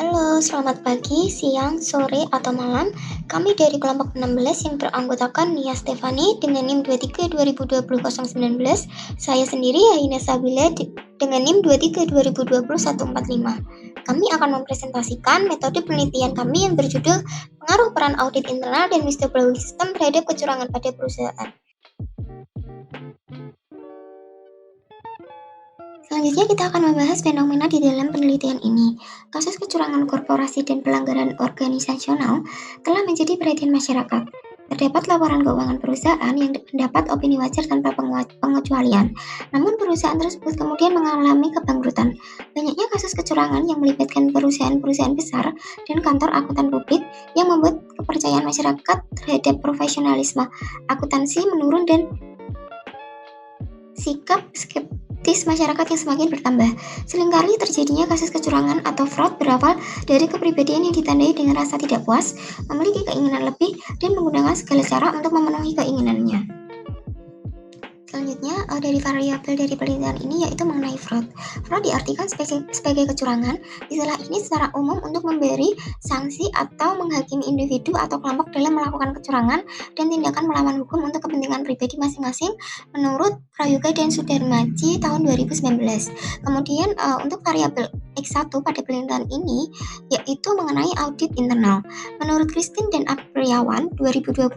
Halo, selamat pagi, siang, sore, atau malam. Kami dari kelompok 16 yang beranggotakan Nia Stefani dengan NIM 23 2020 019. Saya sendiri Aina Sabila dengan NIM 23 2020 145. Kami akan mempresentasikan metode penelitian kami yang berjudul Pengaruh Peran Audit Internal dan Whistleblowing System terhadap kecurangan pada perusahaan. Selanjutnya kita akan membahas fenomena di dalam penelitian ini. Kasus kecurangan korporasi dan pelanggaran organisasional telah menjadi perhatian masyarakat. Terdapat laporan keuangan perusahaan yang mendapat opini wajar tanpa pengecualian. Namun perusahaan tersebut kemudian mengalami kebangkrutan. Banyaknya kasus kecurangan yang melibatkan perusahaan-perusahaan besar dan kantor akuntan publik yang membuat kepercayaan masyarakat terhadap profesionalisme akuntansi menurun dan sikap skeptis masyarakat yang semakin bertambah. Seringkali terjadinya kasus kecurangan atau fraud berawal dari kepribadian yang ditandai dengan rasa tidak puas, memiliki keinginan lebih, dan menggunakan segala cara untuk memenuhi keinginannya. Selanjutnya, dari variabel dari penelitian ini yaitu mengenai fraud. Fraud diartikan sebagai kecurangan. Istilah ini secara umum untuk memberi sanksi atau menghakimi individu atau kelompok dalam melakukan kecurangan dan tindakan melawan hukum untuk kepentingan pribadi masing-masing menurut Prayoga dan Sudarmaji tahun 2019. Kemudian untuk variabel X1 pada penelitian ini yaitu mengenai audit internal. Menurut Christine dan Apriawan 2022,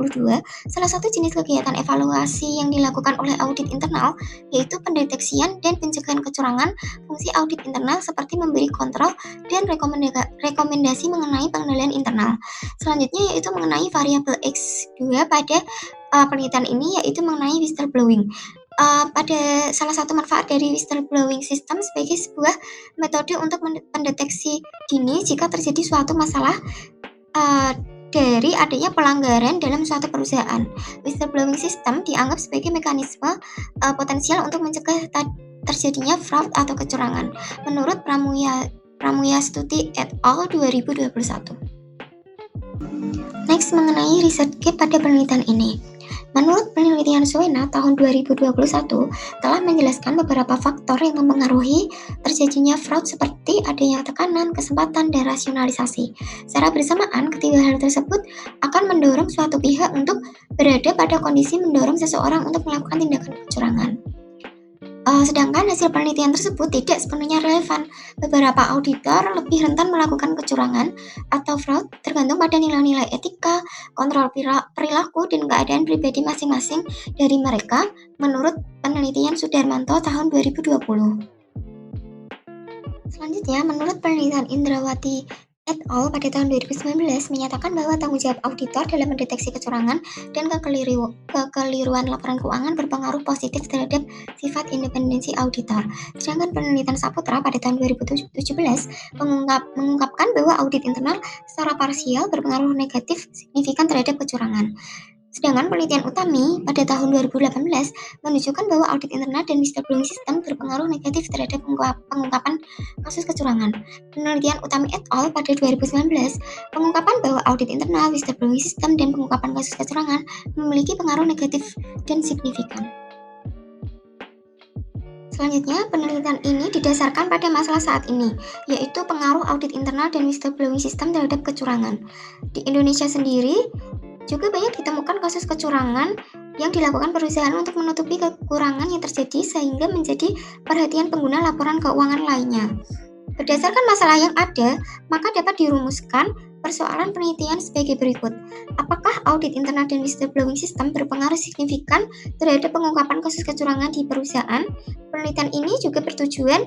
salah satu jenis kegiatan evaluasi yang dilakukan oleh audit internal yaitu pendeteksian dan pencegahan kecurangan. Fungsi audit internal seperti memberi kontrol dan rekomendasi mengenai pengendalian internal. Selanjutnya yaitu mengenai variabel X2 pada penelitian ini yaitu mengenai whistleblowing. Pada salah satu manfaat dari whistleblowing system sebagai sebuah metode untuk mendeteksi dini jika terjadi suatu masalah dari adanya pelanggaran dalam suatu perusahaan. Whistleblowing system dianggap sebagai mekanisme potensial untuk mencegah terjadinya fraud atau kecurangan menurut Pramuya Stuti et al. 2021. Next, mengenai riset gap pada penelitian ini. Menurut penelitian Suena tahun 2021 telah menjelaskan beberapa faktor yang mempengaruhi terjadinya fraud seperti adanya tekanan, kesempatan, dan rasionalisasi. Secara bersamaan, ketiga hal tersebut akan mendorong suatu pihak untuk berada pada kondisi mendorong seseorang untuk melakukan tindakan kecurangan. Sedangkan hasil penelitian tersebut tidak sepenuhnya relevan. Beberapa auditor lebih rentan melakukan kecurangan atau fraud tergantung pada nilai-nilai etika, kontrol perilaku, dan keadaan pribadi masing-masing dari mereka menurut penelitian Sudarmanto tahun 2020. Selanjutnya, menurut penelitian Indrawati et al. Pada tahun 2019 menyatakan bahwa tanggung jawab auditor dalam mendeteksi kecurangan dan kekeliruan laporan keuangan berpengaruh positif terhadap sifat independensi auditor. Sedangkan penelitian Saputra pada tahun 2017 mengungkapkan bahwa audit internal secara parsial berpengaruh negatif signifikan terhadap kecurangan. Sedangkan penelitian Utami pada tahun 2018 menunjukkan bahwa audit internal dan whistleblowing system berpengaruh negatif terhadap pengungkapan kasus kecurangan. Penelitian Utami et al. Pada 2019 mengungkapkan bahwa audit internal, whistleblowing system, dan pengungkapan kasus kecurangan memiliki pengaruh negatif dan signifikan. Selanjutnya, penelitian ini didasarkan pada masalah saat ini, yaitu pengaruh audit internal dan whistleblowing system terhadap kecurangan. Di Indonesia sendiri, juga banyak ditemukan kasus kecurangan yang dilakukan perusahaan untuk menutupi kekurangan yang terjadi sehingga menjadi perhatian pengguna laporan keuangan lainnya. Berdasarkan masalah yang ada, maka dapat dirumuskan persoalan penelitian sebagai berikut. Apakah audit internal dan whistleblowing system berpengaruh signifikan terhadap pengungkapan kasus kecurangan di perusahaan? Penelitian ini juga bertujuan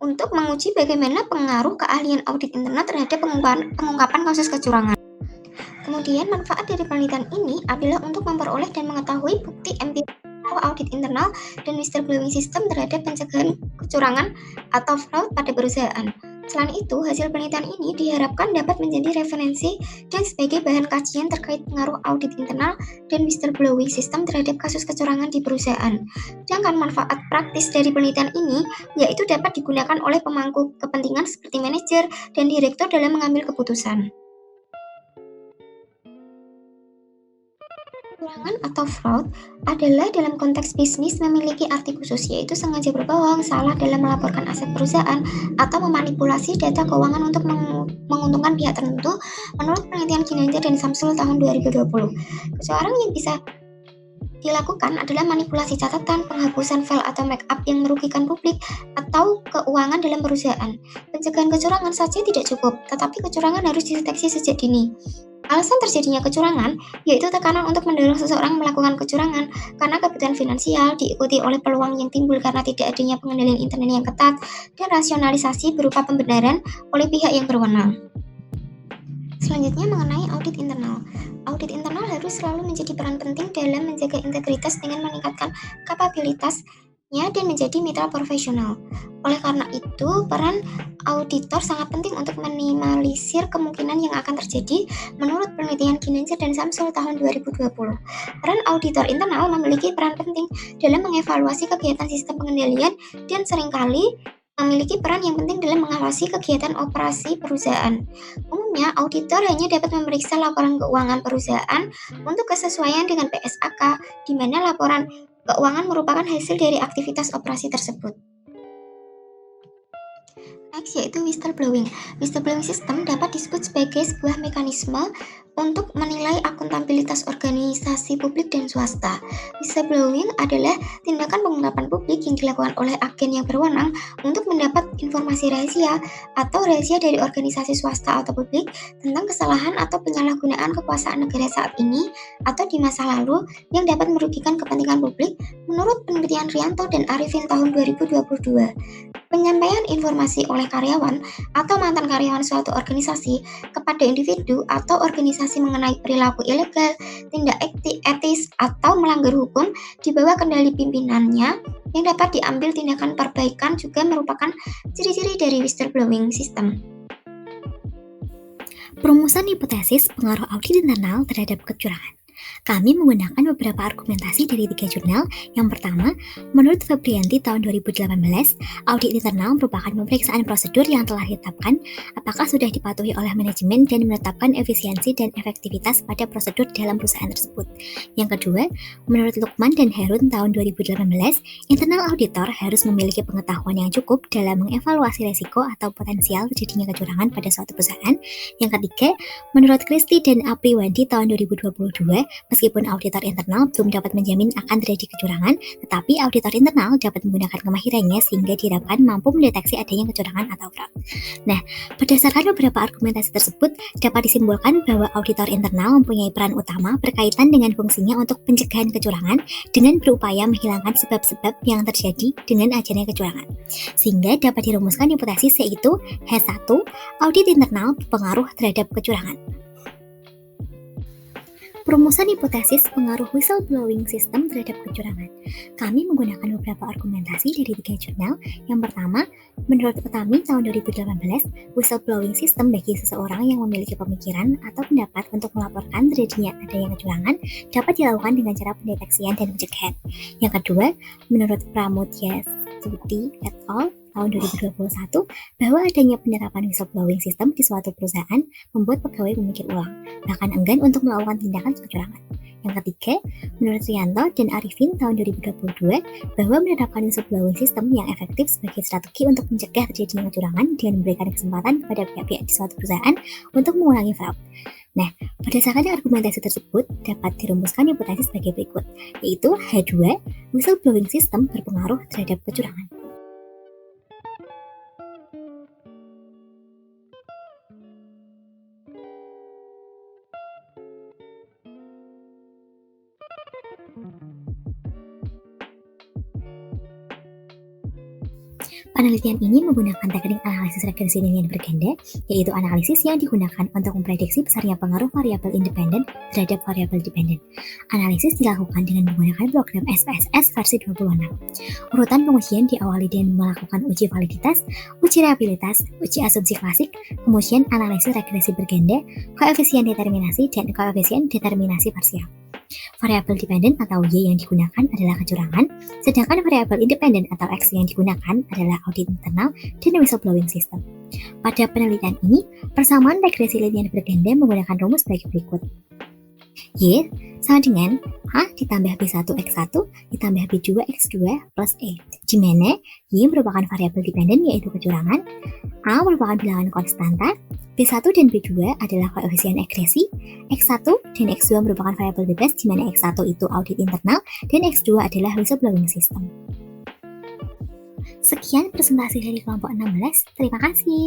untuk menguji bagaimana pengaruh keahlian audit internal terhadap pengungkapan kasus kecurangan. Kemudian, manfaat dari penelitian ini adalah untuk memperoleh dan mengetahui bukti empiris audit internal dan whistleblowing system terhadap pencegahan kecurangan atau fraud pada perusahaan. Selain itu, hasil penelitian ini diharapkan dapat menjadi referensi dan sebagai bahan kajian terkait pengaruh audit internal dan whistleblowing system terhadap kasus kecurangan di perusahaan. Sedangkan manfaat praktis dari penelitian ini yaitu dapat digunakan oleh pemangku kepentingan seperti manajer dan direktur dalam mengambil keputusan. Kecurangan atau fraud adalah dalam konteks bisnis memiliki arti khusus, yaitu sengaja berbohong, salah dalam melaporkan aset perusahaan, atau memanipulasi data keuangan untuk menguntungkan pihak tertentu menurut penelitian Ginanjar dan Samsul tahun 2020. Kecurangan yang bisa dilakukan adalah manipulasi catatan, penghapusan file atau backup yang merugikan publik atau keuangan dalam perusahaan. Pencegahan kecurangan saja tidak cukup, tetapi kecurangan harus dideteksi sejak dini. Alasan terjadinya kecurangan yaitu tekanan untuk mendorong seseorang melakukan kecurangan karena kebutuhan finansial, diikuti oleh peluang yang timbul karena tidak adanya pengendalian internal yang ketat, dan rasionalisasi berupa pembenaran oleh pihak yang berwenang. Selanjutnya mengenai audit internal. Audit internal harus selalu menjadi peran penting dalam menjaga integritas dengan meningkatkan kapabilitasnya dan menjadi mitra profesional. Oleh karena itu, peran auditor sangat penting untuk minimalisir kemungkinan yang akan terjadi menurut penelitian Ginanjar dan Samsul tahun 2020. Peran auditor internal memiliki peran penting dalam mengevaluasi kegiatan sistem pengendalian dan seringkali memiliki peran yang penting dalam mengawasi kegiatan operasi perusahaan. Umumnya, auditor hanya dapat memeriksa laporan keuangan perusahaan untuk kesesuaian dengan PSAK, di mana laporan keuangan merupakan hasil dari aktivitas operasi tersebut. Next, yaitu whistleblowing. Whistleblowing system dapat disebut sebagai sebuah mekanisme untuk menilai akuntabilitas organisasi publik dan swasta. Whistleblowing adalah tindakan pengungkapan publik yang dilakukan oleh agen yang berwenang untuk mendapat informasi rahasia atau rahasia dari organisasi swasta atau publik tentang kesalahan atau penyalahgunaan kekuasaan negara saat ini atau di masa lalu yang dapat merugikan kepentingan publik menurut penelitian Rianto dan Arifin tahun 2022. Penyampaian informasi oleh karyawan atau mantan karyawan suatu organisasi kepada individu atau organisasi mengenai perilaku ilegal, tindak etis, atau melanggar hukum di bawah kendali pimpinannya yang dapat diambil tindakan perbaikan juga merupakan ciri-ciri dari whistleblowing system. Perumusan hipotesis pengaruh audit internal terhadap kecurangan. Kami menggunakan beberapa argumentasi dari 3 jurnal. Yang pertama, menurut Febrianti tahun 2018, audit internal merupakan pemeriksaan prosedur yang telah ditetapkan apakah sudah dipatuhi oleh manajemen dan menetapkan efisiensi dan efektivitas pada prosedur dalam perusahaan tersebut. Yang kedua, menurut Lukman dan Herun tahun 2018, internal auditor harus memiliki pengetahuan yang cukup dalam mengevaluasi risiko atau potensial terjadinya kecurangan pada suatu perusahaan. Yang ketiga, menurut Kristi dan Apriwandi tahun 2022, meskipun auditor internal belum dapat menjamin akan terjadi kecurangan, tetapi auditor internal dapat menggunakan kemahirannya sehingga diharapkan mampu mendeteksi adanya kecurangan atau fraud. Nah, berdasarkan beberapa argumentasi tersebut, dapat disimpulkan bahwa auditor internal mempunyai peran utama berkaitan dengan fungsinya untuk pencegahan kecurangan dengan berupaya menghilangkan sebab-sebab yang terjadi dengan adanya kecurangan. Sehingga dapat dirumuskan hipotesis yaitu H1, audit internal berpengaruh terhadap kecurangan. Perumusan hipotesis pengaruh whistleblowing system terhadap kecurangan. Kami menggunakan beberapa argumentasi dari 3 jurnal. Yang pertama, menurut Utami tahun 2018, whistleblowing system bagi seseorang yang memiliki pemikiran atau pendapat untuk melaporkan terjadinya adanya kecurangan dapat dilakukan dengan cara pendeteksian dan pencegahan. Yang kedua, menurut Pramudya Stuti et al. Tahun 2021, bahwa adanya penerapan whistleblowing system di suatu perusahaan membuat pegawai memikir ulang, bahkan enggan untuk melakukan tindakan kecurangan. Yang ketiga, menurut Rianto dan Arifin tahun 2022, bahwa menerapkan whistleblowing system yang efektif sebagai strategi untuk mencegah terjadinya kecurangan dengan memberikan kesempatan kepada pihak-pihak di suatu perusahaan untuk mengurangi fraud. Nah, berdasarkan argumentasi tersebut dapat dirumuskan hipotesis sebagai berikut, yaitu H2, whistleblowing system berpengaruh terhadap kecurangan. Penelitian ini menggunakan teknik analisis regresi linier berganda, yaitu analisis yang digunakan untuk memprediksi besarnya pengaruh variabel independen terhadap variabel dependen. Analisis dilakukan dengan menggunakan program SPSS versi 26. Urutan pengujian diawali dengan melakukan uji validitas, uji reliabilitas, uji asumsi klasik, kemudian analisis regresi berganda, koefisien determinasi, dan koefisien determinasi parsial. Variabel dependen atau Y yang digunakan adalah kecurangan, sedangkan variabel independen atau X yang digunakan adalah audit internal dan whistleblowing system. Pada penelitian ini, persamaan regresi linier berganda menggunakan rumus sebagai berikut. Y sama dengan A ditambah B1 X1 ditambah B2 X2 plus E, di mana Y merupakan variabel dependen yaitu kecurangan, A merupakan bilangan konstanta, B1 dan B2 adalah koefisien regresi, X1 dan X2 merupakan variabel bebas di mana X1 itu audit internal dan X2 adalah whistleblowing system. Sekian presentasi dari kelompok 16, terima kasih.